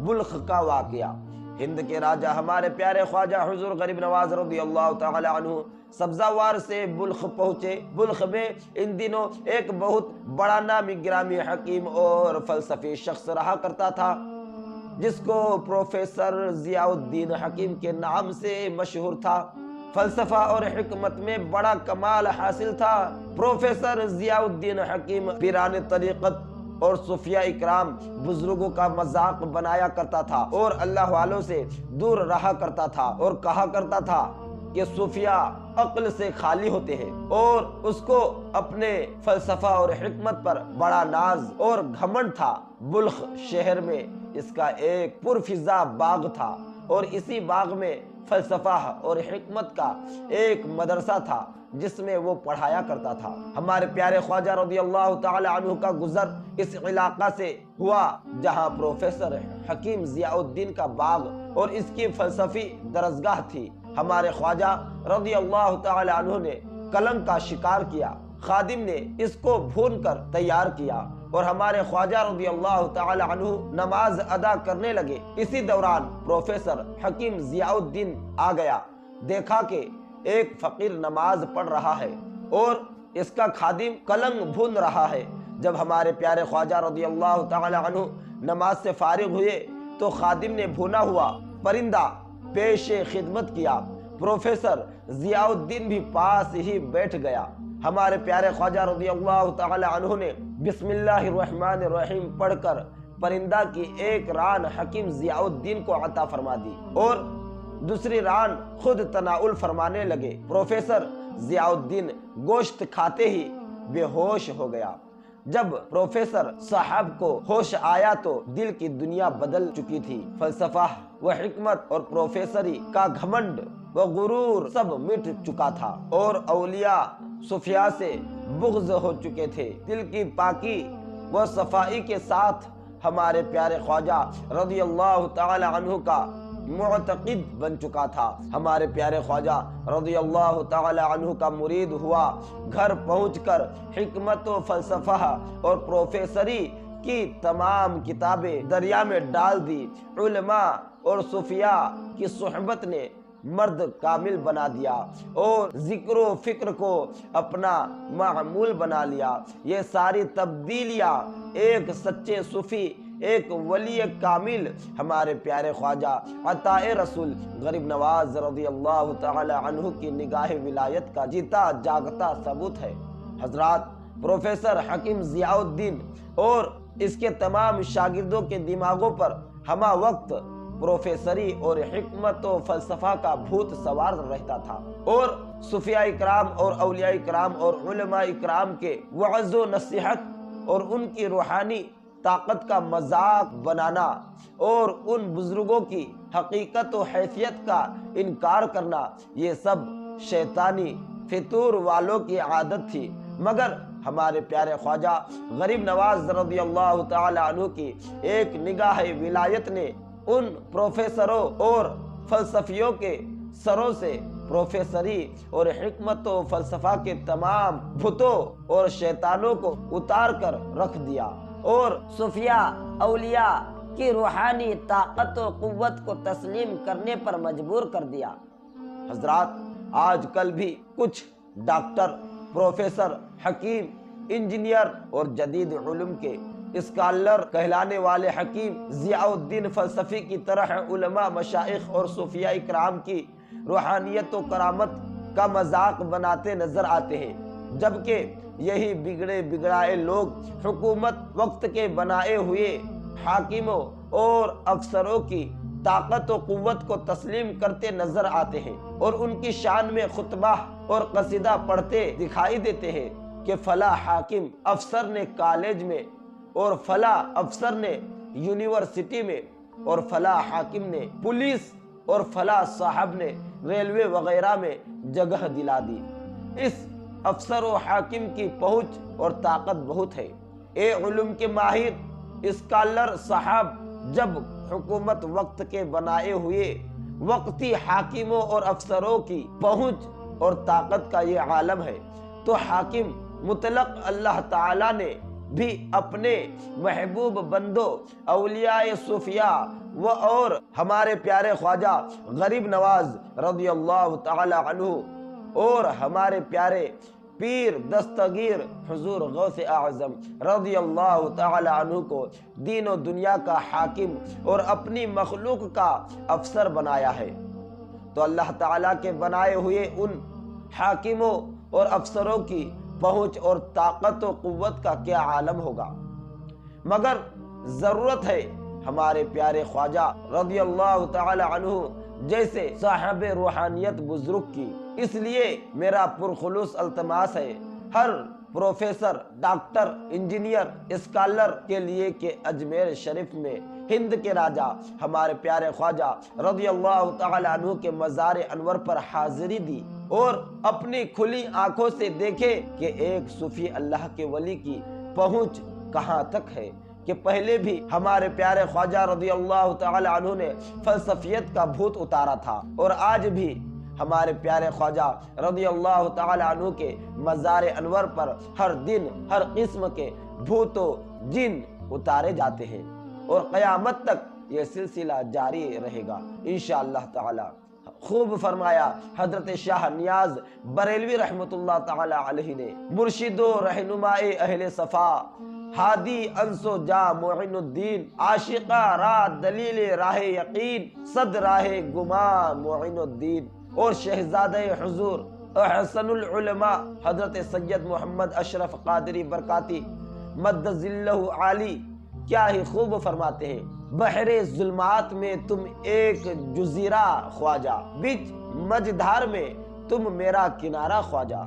بلخ کا واقعہ۔ ہند کے راجہ ہمارے پیارے خواجہ حضور غریب نواز رضی اللہ تعالی عنہ سبزوار سے بلخ پہنچے۔ بلخ میں ان دنوں ایک بہت بڑا نامی گرامی حکیم اور فلسفی شخص رہا کرتا تھا، جس کو پروفیسر ضیاء الدین حکیم کے نام سے مشہور تھا۔ فلسفہ اور حکمت میں بڑا کمال حاصل تھا۔ پروفیسر ضیاء الدین حکیم پیران طریقت اور صوفیاء اکرام بزرگوں کا مذاق بنایا کرتا تھا اور اللہ والوں سے دور رہا کرتا تھا، اور کہا کرتا تھا کہ صوفیاء عقل سے خالی ہوتے ہیں، اور اس کو اپنے فلسفہ اور حکمت پر بڑا ناز اور گھمنڈ تھا۔ بلخ شہر میں اس کا ایک پرفضا باغ تھا، اور اسی باغ میں فلسفہ اور حکمت کا ایک مدرسہ تھا جس میں وہ پڑھایا کرتا تھا۔ ہمارے پیارے خواجہ رضی اللہ تعالی عنہ کا گزر اس علاقہ سے ہوا جہاں پروفیسر حکیم ضیاء الدین کا باغ اور اس کی فلسفی درسگاہ تھی۔ ہمارے خواجہ رضی اللہ تعالی عنہ نے قلم کا شکار کیا، خادم نے اس کو بھون کر تیار کیا، اور ہمارے خواجہ رضی اللہ تعالی عنہ نماز ادا کرنے لگے۔ اسی دوران پروفیسر حکیم ضیاء الدین آ گیا، دیکھا کہ ایک فقیر نماز پڑھ رہا ہے اور اس کا خادم قلم بھون رہا ہے۔ جب ہمارے پیارے خواجہ رضی اللہ تعالی عنہ نماز سے فارغ ہوئے تو خادم نے بھونا ہوا پرندہ پیش خدمت کیا۔ پروفیسر ضیاء الدین بھی پاس ہی بیٹھ گیا۔ ہمارے پیارے خواجہ رضی اللہ تعالی عنہ نے بسم اللہ الرحمن الرحیم پڑھ کر پرندہ کی ایک ران حکیم ضیاء الدین کو عطا فرما دی اور دوسری ران خود تناول فرمانے لگے۔ پروفیسر ضیاء الدین گوشت کھاتے ہی بے ہوش ہو گیا۔ جب پروفیسر صاحب کو ہوش آیا تو دل کی دنیا بدل چکی تھی۔ فلسفہ و حکمت اور پروفیسری کا گھمنڈ و غرور سب مٹ چکا تھا، اور اولیاء صوفیاء سے بغض ہو چکے تھے۔ دل کی پاکی و صفائی کے ساتھ ہمارے پیارے خواجہ رضی اللہ تعالی عنہ کا معتقد بن چکا تھا۔ ہمارے پیارے خواجہ رضی اللہ تعالی عنہ کا مرید ہوا، گھر پہنچ کر حکمت و فلسفہ اور پروفیسری کی تمام کتابیں دریا میں ڈال دی۔ علماء اور صوفیاء کی صحبت نے مرد کامل بنا دیا اور ذکر و فکر کو اپنا معمول بنا لیا۔ یہ ساری تبدیلیاں ایک سچے صوفی، ایک ولی کامل ہمارے پیارے خواجہ عطا رسول غریب نواز رضی اللہ تعالی عنہ کی نگاہ ولایت کا جیتا جاگتا ثبوت ہے۔ حضرات، پروفیسر حکیم ضیاء الدین اور اس کے تمام شاگردوں کے دماغوں پر ہمہ وقت پروفیسری اور حکمت و فلسفہ کا بھوت سوار رہتا تھا، اور صوفیاء اکرام اور اولیاء اکرام اور علماء اکرام کے وعظ و نصیحت اور ان کی روحانی طاقت کا مذاق بنانا اور ان بزرگوں کی حقیقت و حیثیت کا انکار کرنا، یہ سب شیطانی فطور والوں کی عادت تھی۔ مگر ہمارے پیارے خواجہ غریب نواز رضی اللہ تعالی عنہ کی ایک نگاہ ولایت نے ان پروفیسروں اور فلسفیوں کے سروں سے پروفیسری اور حکمت و فلسفہ کے تمام بھتوں اور شیطانوں کو اتار کر رکھ دیا، اور صوفیاء اولیاء کی روحانی طاقت و قوت کو تسلیم کرنے پر مجبور کر دیا۔ حضرات، آج کل بھی کچھ ڈاکٹر، پروفیسر، حکیم، انجینئر اور جدید علوم کے اسکالر کہلانے والے حکیم ضیاء الدین فلسفی کی طرح علماء، مشائخ اور صوفیاء اکرام کی روحانیت و کرامت کا مذاق بناتے نظر آتے ہیں، جبکہ یہی بگڑے بگڑائے لوگ حکومت وقت کے بنائے ہوئے حاکموں اور افسروں کی طاقت و قوت کو تسلیم کرتے نظر آتے ہیں، اور ان کی شان میں خطبہ اور قصیدہ پڑھتے دکھائی دیتے ہیں کہ فلاں حاکم افسر نے کالج میں، اور فلاں افسر نے یونیورسٹی میں، اور فلاں حاکم نے پولیس، اور فلاں صاحب نے ریلوے وغیرہ میں جگہ دلا دی۔ اس افسر و حاکم کی پہنچ اور طاقت بہت ہے۔ اے علوم کے ماہر اسکالر صاحب، جب حکومت وقت کے بنائے ہوئے وقتی حاکموں اور افسروں کی پہنچ اور طاقت کا یہ عالم ہے، تو حاکم مطلق اللہ تعالی نے بھی اپنے محبوب بندوں اولیاء صوفیاء اور ہمارے پیارے خواجہ غریب نواز رضی اللہ تعالی عنہ اور ہمارے پیارے پیر دستگیر حضور غوث اعظم رضی اللہ تعالی عنہ کو دین و دنیا کا حاکم اور اپنی مخلوق کا افسر بنایا ہے، تو اللہ تعالیٰ کے بنائے ہوئے ان حاکموں اور افسروں کی پہنچ اور طاقت و قوت کا کیا عالم ہوگا۔ مگر ضرورت ہے ہمارے پیارے خواجہ رضی اللہ تعالی عنہ جیسے صاحب روحانیت بزرگ کی۔ اس لیے میرا پرخلوص التماس ہے ہر پروفیسر، ڈاکٹر، انجینئر، اسکالر کے لیے کہ اجمیر شریف میں ہند کے راجہ ہمارے پیارے خواجہ رضی اللہ تعالی عنہ کے مزار انور پر حاضری دی اور اپنی کھلی آنکھوں سے دیکھے کہ ایک صوفی اللہ کے ولی کی پہنچ کہاں تک ہے، کہ پہلے بھی ہمارے پیارے خواجہ رضی اللہ تعالی عنہ نے فلسفیت کا بھوت اتارا تھا، اور آج بھی ہمارے پیارے خواجہ رضی اللہ تعالی عنہ کے مزار انور پر ہر دن ہر قسم کے بھوت و جن اتارے جاتے ہیں، اور قیامت تک یہ سلسلہ جاری رہے گا انشاءاللہ تعالی۔ خوب فرمایا حضرت شاہ نیاز بریلوی رحمت اللہ تعالی علیہ نے، مرشد و رہنمائے اہل صفا، ہادی انسو جا معین الدین، عاشقہ راہ دلیل راہ یقین، صد راہ گما معین الدین، اور شہزادہ حضور احسن العلماء حضرت سید محمد اشرف قادری برکاتی مد ظلہ عالی کیا ہی خوب فرماتے ہیں، بحر ظلمات میں تم ایک جزیرہ خواجہ، بیچ مجدھار میں تم میرا کنارہ خواجہ۔